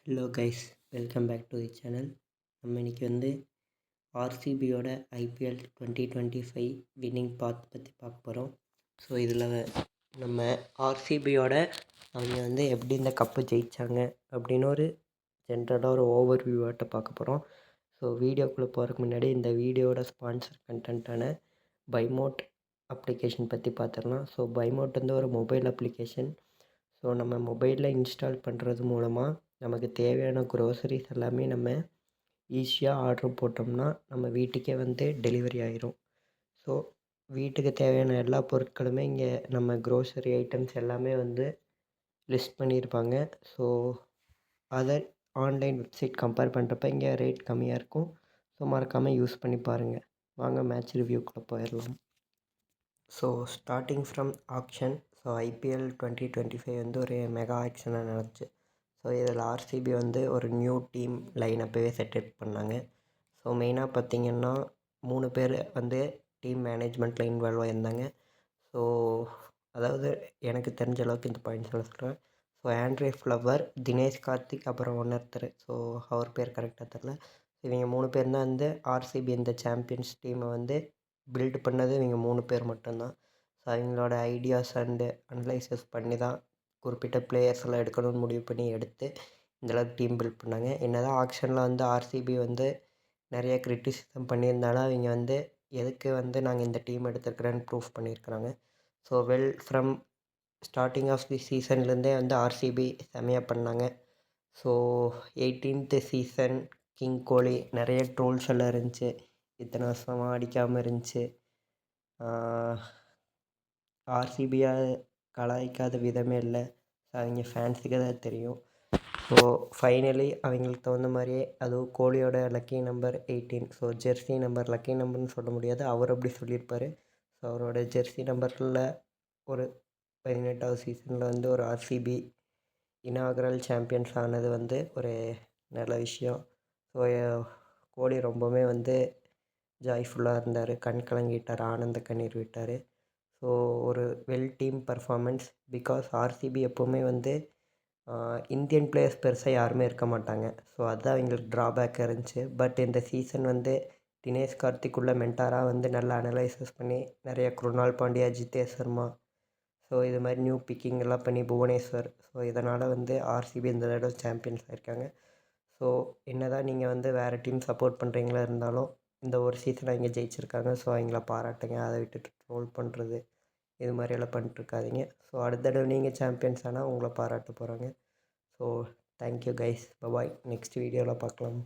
Hello guys, welcome back to the channel. நம்ம இன்றைக்கி வந்து ஆர்சிபியோட ஐபிஎல் 2025 வின்னிங் பாத் பற்றி பார்க்க போகிறோம். ஸோ இதில் நம்ம ஆர்சிபியோட அவங்க வந்து எப்படி இந்த கப்பு ஜெயித்தாங்க அப்படின்னு ஒரு ஜென்ரலாக ஒரு ஓவர் வியூவாட்ட பார்க்க போகிறோம். ஸோ வீடியோக்குள்ளே போகிறதுக்கு முன்னாடி இந்த வீடியோட ஸ்பான்சர் கண்டென்ட்டான பைமோட் அப்ளிகேஷன் பற்றி பார்த்துடலாம். ஸோ பைமோட் வந்து ஒரு மொபைல் அப்ளிகேஷன். ஸோ நம்ம மொபைலில் இன்ஸ்டால் பண்ணுறது மூலமாக நமக்கு தேவையான க்ரோசரிஸ் எல்லாமே நம்ம ஈஸியாக ஆர்டர் போட்டோம்னா நம்ம வீட்டுக்கே வந்து டெலிவரி ஆயிரும். ஸோ வீட்டுக்கு தேவையான எல்லா பொருட்களுமே இங்கே நம்ம க்ரோசரி ஐட்டம்ஸ் எல்லாமே வந்து லிஸ்ட் பண்ணியிருப்பாங்க. So other online website compare பண்ணுறப்ப இங்கே ரேட் கம்மியாக இருக்கும். ஸோ மறக்காமல் யூஸ் பண்ணி பாருங்கள். வாங்க மேட்ச் ரிவ்யூக்குள்ளே போயிடலாம். So starting from action. So IPL 2025 வந்து ஒரு மெகா ஆக்ஷனாக நடந்துச்சு. ஸோ இதில் ஆர்சிபி வந்து ஒரு நியூ டீம் லைனப்பவே செட்டப் பண்ணாங்க. ஸோ மெயினாக பார்த்திங்கன்னா 3 பேர் வந்து டீம் மேனேஜ்மெண்ட்டில் இன்வால்வ் ஆகியிருந்தாங்க. ஸோ அதாவது எனக்கு தெரிஞ்ச அளவுக்கு இந்த பாயிண்ட்ஸ் எல்லாம் சொல்கிறேன். So Andre flower, Dinesh Karthik, அப்புறம் ஒருத்தர், ஸோ அவர் பேர் கரெக்டாக தெரில. இவங்க 3 பேர் தான் வந்து ஆர்சிபி இந்த சாம்பியன்ஸ் டீமை வந்து பில்டு பண்ணது. இவங்க 3 பேர் மட்டும்தான். ஸோ அவங்களோட ஐடியாஸ் அண்டு அனலைசஸ் பண்ணி தான் குறிப்பிட்ட பிளேயர்ஸ் எல்லாம் எடுக்கணும்னு முடிவு பண்ணி எடுத்து இந்தளவுக்கு டீம் பில்ட் பண்ணாங்க. என்ன தான் ஆக்ஷனில் வந்து ஆர்சிபி வந்து நிறைய கிரிட்டிசிசம் பண்ணியிருந்தாலும் அவங்க வந்து எதுக்கு வந்து நாங்கள் இந்த டீம் எடுத்துருக்குறேன்னு ப்ரூஃப் பண்ணியிருக்கிறாங்க. So from starting of the சீசன்லேருந்தே வந்து ஆர்சிபி செமையாக பண்ணாங்க. ஸோ 18th சீசன் கிங் கோலி நிறைய ட்ரோல்ஸ் எல்லாம் இருந்துச்சு. இத்தனை வருஷமாக அடிக்காமல் இருந்துச்சு. ஆர்சிபியாக கலாய்க்காத விதமே இல்லை. அவங்க ஃபேன்ஸுக்கு தான் தெரியும். ஸோ ஃபைனலி அவங்களுக்கு தகுந்த மாதிரியே, அதுவும் கோலியோட lucky number 18. So jersey number lucky நம்பர்னு சொல்ல முடியாது, அவர் அப்படி சொல்லியிருப்பார். ஸோ அவரோட ஜெர்சி நம்பரில் ஒரு 18வது சீசனில் வந்து ஒரு ஆர்சிபி இனாகரல் சாம்பியன்ஸ் ஆனது வந்து ஒரு நல்ல விஷயம். ஸோ கோலி ரொம்பவுமே வந்து ஜாய்ஃபுல்லாக இருந்தார், கண் கலங்கிட்டார், ஆனந்த கண்ணீர் விட்டார். ஸோ ஒரு well team performance. Because RCB எப்போவுமே வந்து இந்தியன் பிளேயர்ஸ் பெருசாக யாருமே இருக்க மாட்டாங்க. ஸோ அதுதான் எங்களுக்கு ட்ராபேக்காக இருந்துச்சு. பட் இந்த சீசன் வந்து தினேஷ் கார்த்திக் உள்ள மென்டாராக வந்து நல்லா அனலைசஸ் பண்ணி நிறைய குருணால் பாண்டியா, ஜிதேஷ் சர்மா, ஸோ இது மாதிரி நியூ பிக்கிங் எல்லாம் பண்ணி புவனேஸ்வர், ஸோ இதனால் வந்து ஆர்சிபி இந்த தடவை சாம்பியன்ஸ் ஆகிருக்காங்க. ஸோ என்ன தான் நீங்கள் வந்து வேறு டீம் சப்போர்ட் பண்ணுறீங்களா இருந்தாலும் இந்த ஒரு சீசனை அவங்க ஜெயிச்சிருக்காங்க. ஸோ அவங்கள பாராட்டுங்க. அதை விட்டுட்டு ட்ரோல் பண்ணுறது இது மாதிரியெல்லாம் பண்ணிட்டுருக்காதீங்க. ஸோ அடுத்த தடவை நீங்கள் சாம்பியன்ஸ் ஆனால் உங்களை பாராட்ட போகிறாங்க. ஸோ தேங்க்யூ கைஸ், பாய். நெக்ஸ்ட் வீடியோவில் பார்க்கலாம்.